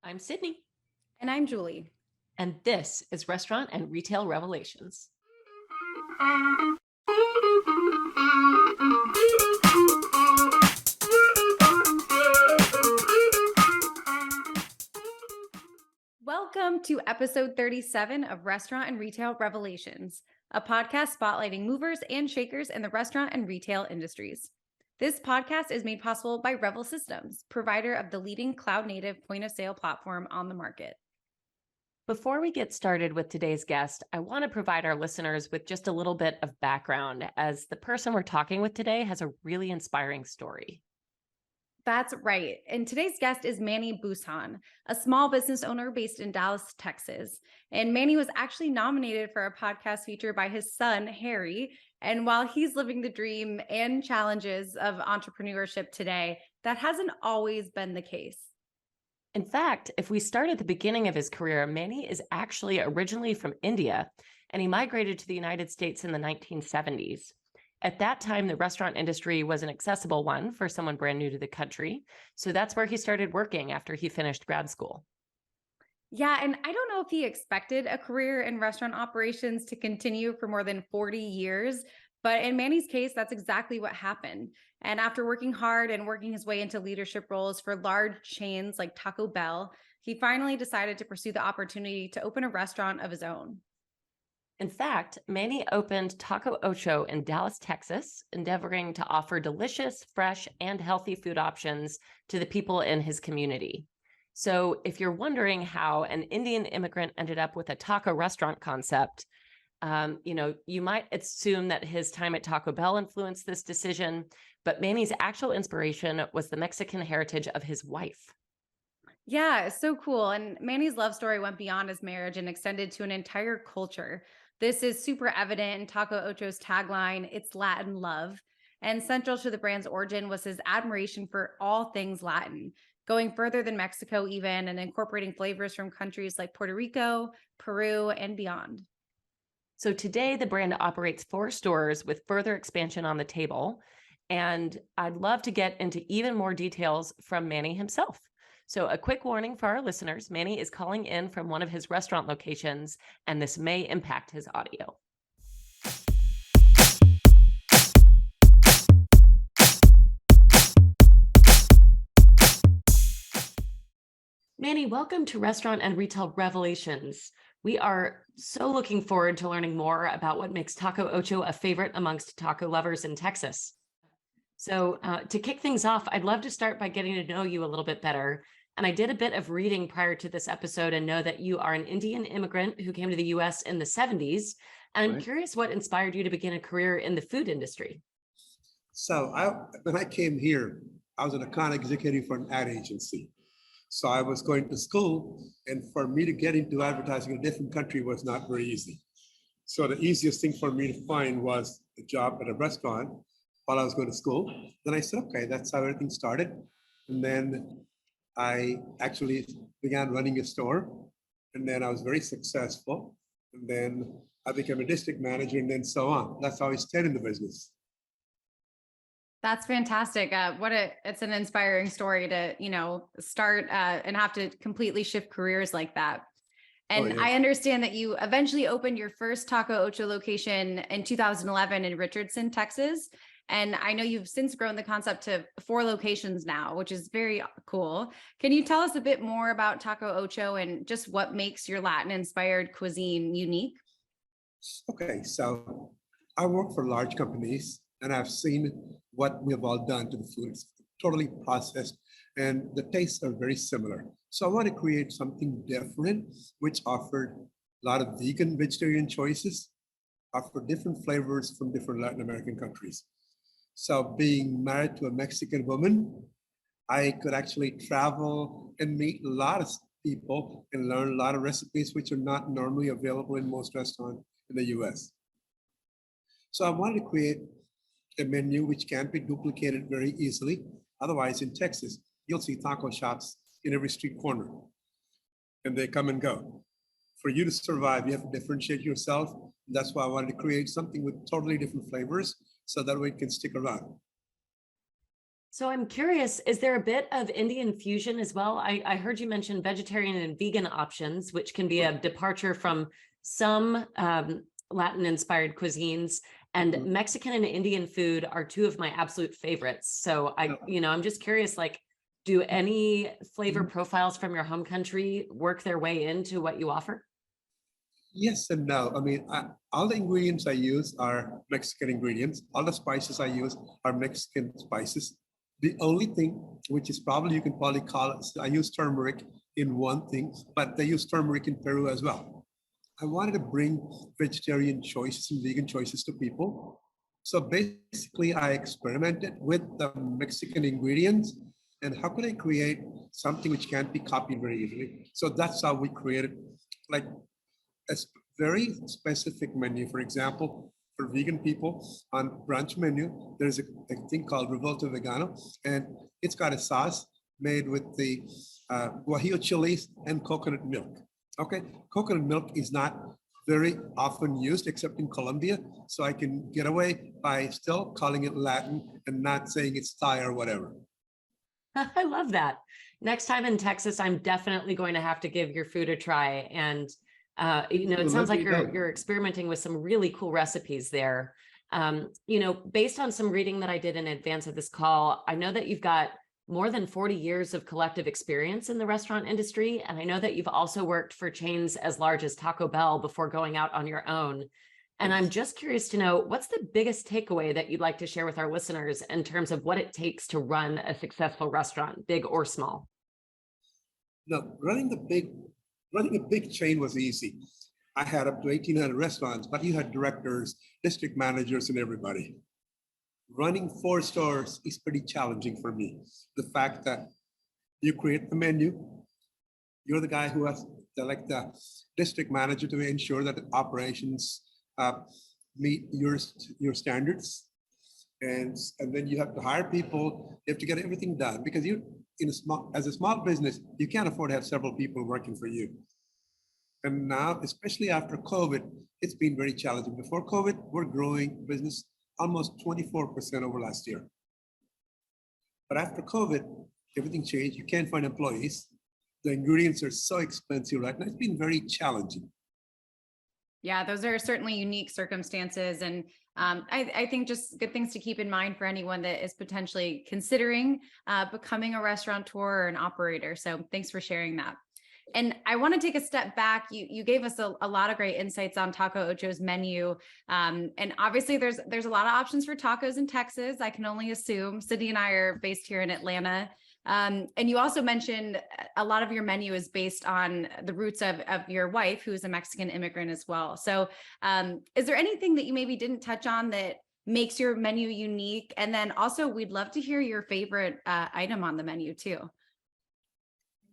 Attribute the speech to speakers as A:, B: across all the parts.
A: I'm Sydney,
B: And I'm Julie.
A: and this is Restaurant and Retail Revelations.
B: Welcome to episode 37 of Restaurant and Retail Revelations, a podcast spotlighting movers and shakers in the restaurant and retail industries. This podcast is made possible by Revel Systems, provider of the leading cloud-native point-of-sale platform on the market.
A: Before we get started with today's guest, I want to provide our listeners with just a little bit of background, as the person we're talking with today has a really inspiring story.
B: That's right. And today's guest is Mani Bhushan, a small business owner based in Dallas, Texas. And Mani was actually nominated for a podcast feature by his son, Harry. And while he's living the dream and challenges of entrepreneurship today, that hasn't always been the case.
A: In fact, if we start at the beginning of his career, Mani is actually originally from India, and he migrated to the United States in the 1970s. At that time, the restaurant industry was an accessible one for someone brand new to the country. So that's where he started working after he finished grad school.
B: Yeah, and I don't know if he expected a career in restaurant operations to continue for more than 40 years, but in Mani's case, that's exactly what happened. And after working hard and working his way into leadership roles for large chains like Taco Bell, he finally decided to pursue the opportunity to open a restaurant of his own.
A: In fact, Mani opened Taco Ocho in Dallas, Texas, endeavoring to offer delicious, fresh, and healthy food options to the people in his community. So if you're wondering how an Indian immigrant ended up with a taco restaurant concept, you might assume that his time at Taco Bell influenced this decision, but Mani's actual inspiration was the Mexican heritage of his wife.
B: Yeah, it's so cool. And Mani's love story went beyond his marriage and extended to an entire culture. This is super evident in Taco Ocho's tagline, "It's Latin love." And central to the brand's origin was his admiration for all things Latin, going further than Mexico even and incorporating flavors from countries like Puerto Rico, Peru, and beyond.
A: So today, the brand operates 4 stores with further expansion on the table. And I'd love to get into even more details from Mani himself. So a quick warning for our listeners, Mani is calling in from one of his restaurant locations, and this may impact his audio. Mani, welcome to Restaurant and Retail Revelations. We are so looking forward to learning more about what makes Taco Ocho a favorite amongst taco lovers in Texas. So to kick things off, I'd love to start by getting to know you a little bit better. And I did a bit of reading prior to this episode and know that you are an Indian immigrant who came to the US in the 70s. And I'm curious what inspired you to begin a career in the food industry.
C: So when I came here, I was an account executive for an ad agency. So I was going to school, and for me to get into advertising in a different country was not very easy. So the easiest thing for me to find was a job at a restaurant while I was going to school. Then I said, okay, that's how everything started. And then I actually began running a store, and then I was very successful. And then I became a district manager, and then so on. That's how I stayed in the business.
B: That's fantastic. It's an inspiring story to, start and have to completely shift careers like that. And
C: yes.
B: I understand that you eventually opened your first Taco Ocho location in 2011 in Richardson, Texas. And I know you've since grown the concept to 4 locations now, which is very cool. Can you tell us a bit more about Taco Ocho and just what makes your Latin-inspired cuisine unique?
C: Okay, so I work for large companies, and I've seen what we have all done to the food. It's totally processed, and the tastes are very similar. So I want to create something different, which offered a lot of vegan, vegetarian choices, offer different flavors from different Latin American countries. So being married to a Mexican woman, I could actually travel and meet a lot of people and learn a lot of recipes which are not normally available in most restaurants in the US. So I wanted to create a menu which can't be duplicated very easily. Otherwise, in Texas, you'll see taco shops in every street corner, and they come and go. For you to survive, you have to differentiate yourself. That's why I wanted to create something with totally different flavors, so that way it can stick around.
A: So I'm curious, is there a bit of Indian fusion as well? I heard you mention vegetarian and vegan options, which can be a departure from some Latin inspired cuisines. And
C: Mhm.
A: Mexican and Indian food are two of my absolute favorites. So
C: No.
A: I'm just curious, like, do any flavor
C: Mhm.
A: profiles from your home country work their way into what you offer?
C: Yes and no. I mean, all the ingredients I use are Mexican ingredients. All the spices I use are Mexican spices. The only thing, which is probably you can probably call it, I use turmeric in one thing, but they use turmeric in Peru as well. I wanted to bring vegetarian choices and vegan choices to people. So basically, I experimented with the Mexican ingredients and how could I create something which can't be copied very easily. So that's how we created like a very specific menu. For example, for vegan people on brunch menu, there's a thing called Revolta Vegano, and it's got a sauce made with the guajillo chilies and coconut milk. Okay, coconut milk is not very often used except in Colombia, so I can get away by still calling it Latin and not saying it's Thai or whatever.
A: I love that. Next time in Texas, I'm definitely going to have to give your food a try. And it sounds
C: Let
A: like
C: me know.
A: you're experimenting with some really cool recipes there. Based on some reading that I did in advance of this call, I know that you've got more than 40 years of collective experience in the restaurant industry. And I know that you've also worked for chains as large as Taco Bell before going out on your own. And I'm
C: Yes.
A: just curious to know, what's the biggest takeaway that you'd like to share with our listeners in terms of what it takes to run a successful restaurant, big or small?
C: No, running a big chain was easy. I had up to 1,800 restaurants, but you had directors, district managers, and everybody. Running 4 stores is pretty challenging for me. The fact that you create the menu, you're the guy who has the district manager to ensure that the operations uh, meet your standards, and then you have to hire people. You have to get everything done because you as a small business, you can't afford to have several people working for you. And now, especially after COVID, it's been very challenging. Before COVID, we're growing business almost 24% over last year. But after COVID, everything changed. You can't find employees. The ingredients are so expensive right now. It's been very challenging.
B: Yeah, those are certainly unique circumstances. And I think just good things to keep in mind for anyone that is potentially considering becoming a restaurateur or an operator. So thanks for sharing that. And I want to take a step back. You gave us a lot of great insights on Taco Ocho's menu. And obviously there's a lot of options for tacos in Texas. I can only assume. Cindy and I are based here in Atlanta. And you also mentioned a lot of your menu is based on the roots of your wife, who is a Mexican immigrant as well. So is there anything that you maybe didn't touch on that makes your menu unique? And then also we'd love to hear your favorite item on the menu too.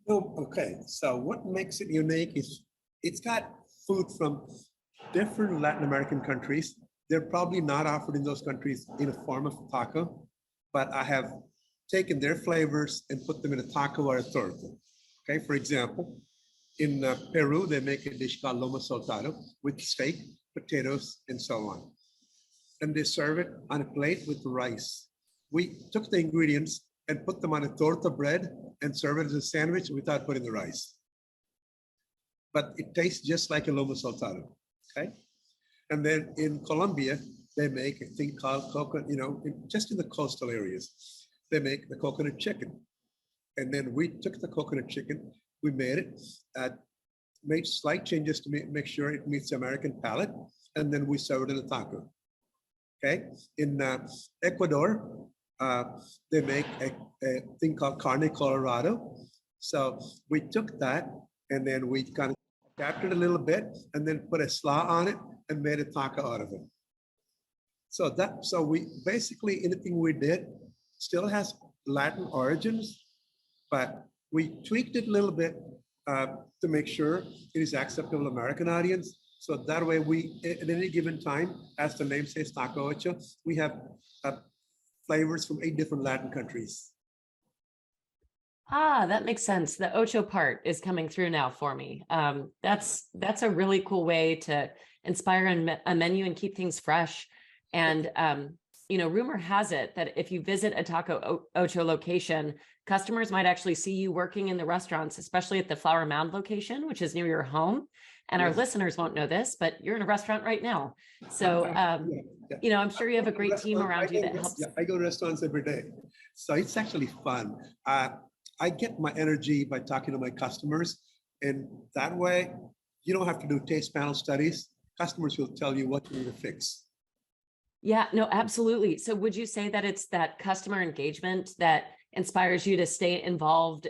C: Oh, okay. So what makes it unique is it's got food from different Latin American countries. They're probably not offered in those countries in a form of taco, but I have taken their flavors and put them in a taco or a torta. Okay, for example, in Peru, they make a dish called lomo saltado with steak, potatoes, and so on. And they serve it on a plate with rice. We took the ingredients and put them on a torta bread and serve it as a sandwich without putting the rice. But it tastes just like a lomo saltado, okay? And then in Colombia, they make a thing called coconut, just in the coastal areas, they make the coconut chicken. And then we took the coconut chicken, we made it, made slight changes to make sure it meets the American palate, and then we serve it in a taco, okay? In Ecuador, they make a thing called carne colorado. So we took that and then we kind of adapted a little bit and then put a slaw on it and made a taco out of it. So we basically, anything we did still has Latin origins, but we tweaked it a little bit to make sure it is acceptable to American audience. So that way we, at any given time, as the name says, Taco Ocho, we have flavors from 8 different Latin countries.
A: Ah, that makes sense. The Ocho part is coming through now for me. That's a really cool way to inspire a menu and keep things fresh. And rumor has it that if you visit a Taco Ocho location, customers might actually see you working in the restaurants, especially at the Flower Mound location, which is near your home. And our
C: Yes.
A: listeners won't know this, but you're in a restaurant right now. So,
C: Yeah.
A: I'm sure you have a great team around you that helps.
C: Yeah, I go to restaurants every day. So it's actually fun. I get my energy by talking to my customers. And that way, you don't have to do taste panel studies. Customers will tell you what you need to fix.
A: Yeah, no, absolutely. So would you say that it's that customer engagement that inspires you to stay involved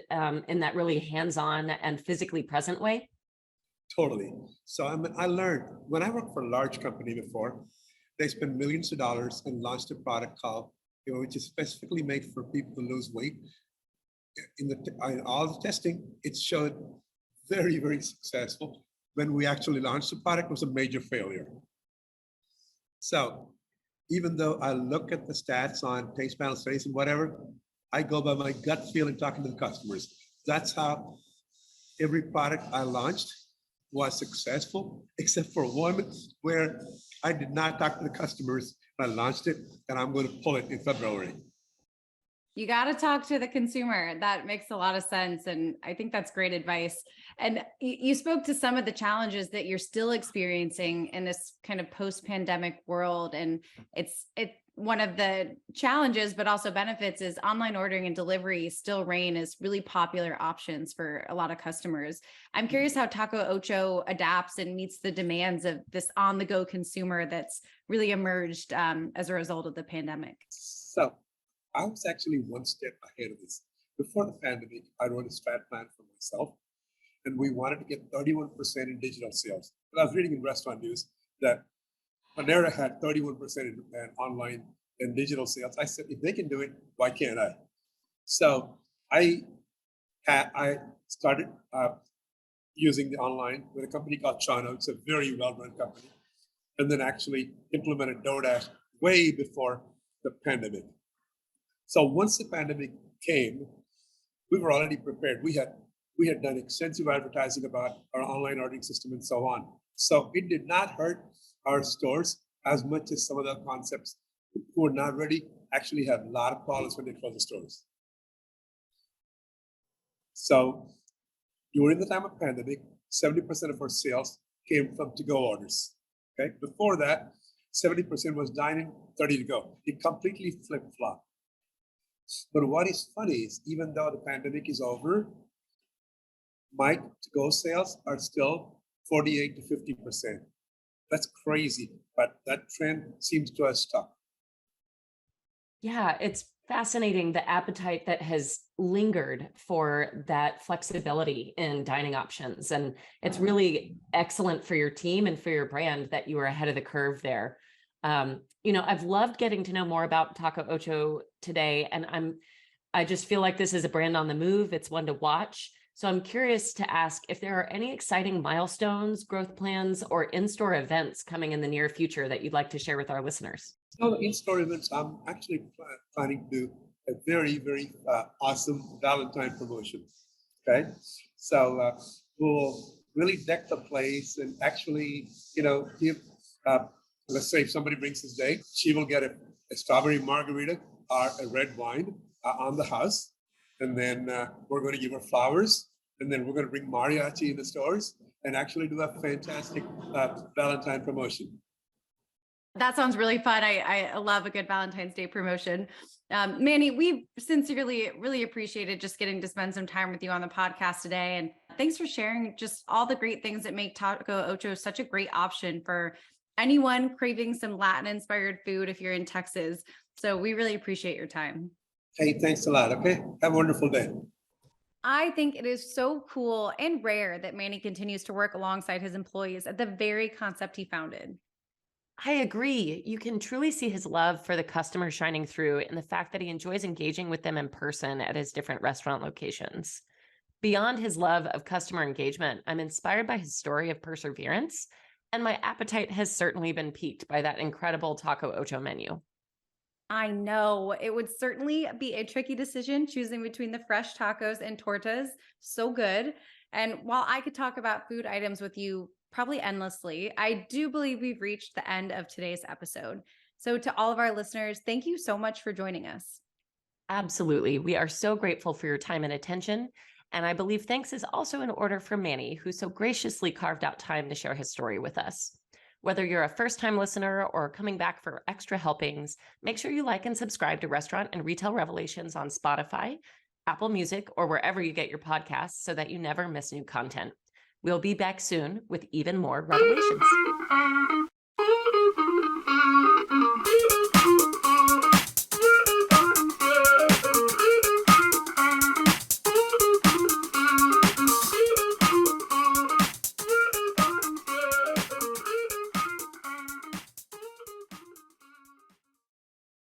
A: in that really hands-on and physically present way?
C: Totally. So I learned when I worked for a large company before, they spent millions of dollars and launched a product called, which is specifically made for people to lose weight. In all the testing, it showed very, very successful. When we actually launched the product, it was a major failure. So even though I look at the stats on taste panel studies and whatever, I go by my gut feeling talking to the customers. That's how every product I launched was successful, except for one where I did not talk to the customers. I launched it, and I'm going to pull it in February.
B: You got to talk to the consumer. That makes a lot of sense. And I think that's great advice. And you spoke to some of the challenges that you're still experiencing in this kind of post-pandemic world. And it's one of the challenges, but also benefits is online ordering and delivery still reign as really popular options for a lot of customers. I'm curious how Taco Ocho adapts and meets the demands of this on-the-go consumer that's really emerged as a result of the pandemic.
C: So I was actually one step ahead of this. Before the pandemic, I wrote a strat plan for myself, and we wanted to get 31% in digital sales. But I was reading in restaurant news that Panera had 31% in online and digital sales. I said, if they can do it, why can't I? So I started using the online with a company called Chano. It's a very well-run company. And then actually implemented DoorDash way before the pandemic. So once the pandemic came, we were already prepared. We had done extensive advertising about our online ordering system and so on. So it did not hurt our stores as much as some of the concepts who were not ready actually had a lot of problems when they closed the stores. So during the time of pandemic, 70% of our sales came from to-go orders. Okay, before that, 70% was dine-in, 30 to go. It completely flip-flopped. But what is funny is even though the pandemic is over, my to-go sales are still 48 to 50%. That's crazy, but that trend seems to have stuck.
A: Yeah, it's fascinating the appetite that has lingered for that flexibility in dining options. And it's really excellent for your team and for your brand that you were ahead of the curve there. I've loved getting to know more about Taco Ocho today, and I just feel like this is a brand on the move. It's one to watch. So I'm curious to ask if there are any exciting milestones, growth plans, or in-store events coming in the near future that you'd like to share with our listeners.
C: So in-store events, I'm actually planning to do a very, very awesome Valentine promotion. Okay, so we'll really deck the place and actually, give. Let's say if somebody brings his date, she will get a strawberry margarita or a red wine on the house. And then we're going to give her flowers. And then we're going to bring mariachi in the stores and actually do a fantastic Valentine promotion.
B: That sounds really fun. I love a good Valentine's Day promotion. Manny, we sincerely really appreciated just getting to spend some time with you on the podcast today. And thanks for sharing just all the great things that make Taco Ocho such a great option for anyone craving some Latin inspired food if you're in Texas. So we really appreciate your time.
C: Hey, thanks a lot. Okay. Have a wonderful day.
B: I think it is so cool and rare that Manny continues to work alongside his employees at the very concept he founded.
A: I agree. You can truly see his love for the customer shining through in the fact that he enjoys engaging with them in person at his different restaurant locations. Beyond his love of customer engagement, I'm inspired by his story of perseverance, and my appetite has certainly been piqued by that incredible Taco Ocho menu.
B: I know it would certainly be a tricky decision choosing between the fresh tacos and tortas. So good. And while I could talk about food items with you probably endlessly, I do believe we've reached the end of today's episode. So to all of our listeners, thank you so much for joining us.
A: Absolutely. We are so grateful for your time and attention. And I believe thanks is also in order for Mani, who so graciously carved out time to share his story with us. Whether you're a first-time listener or coming back for extra helpings, make sure you like and subscribe to Restaurant and Retail Revelations on Spotify, Apple Music, or wherever you get your podcasts so that you never miss new content. We'll be back soon with even more revelations.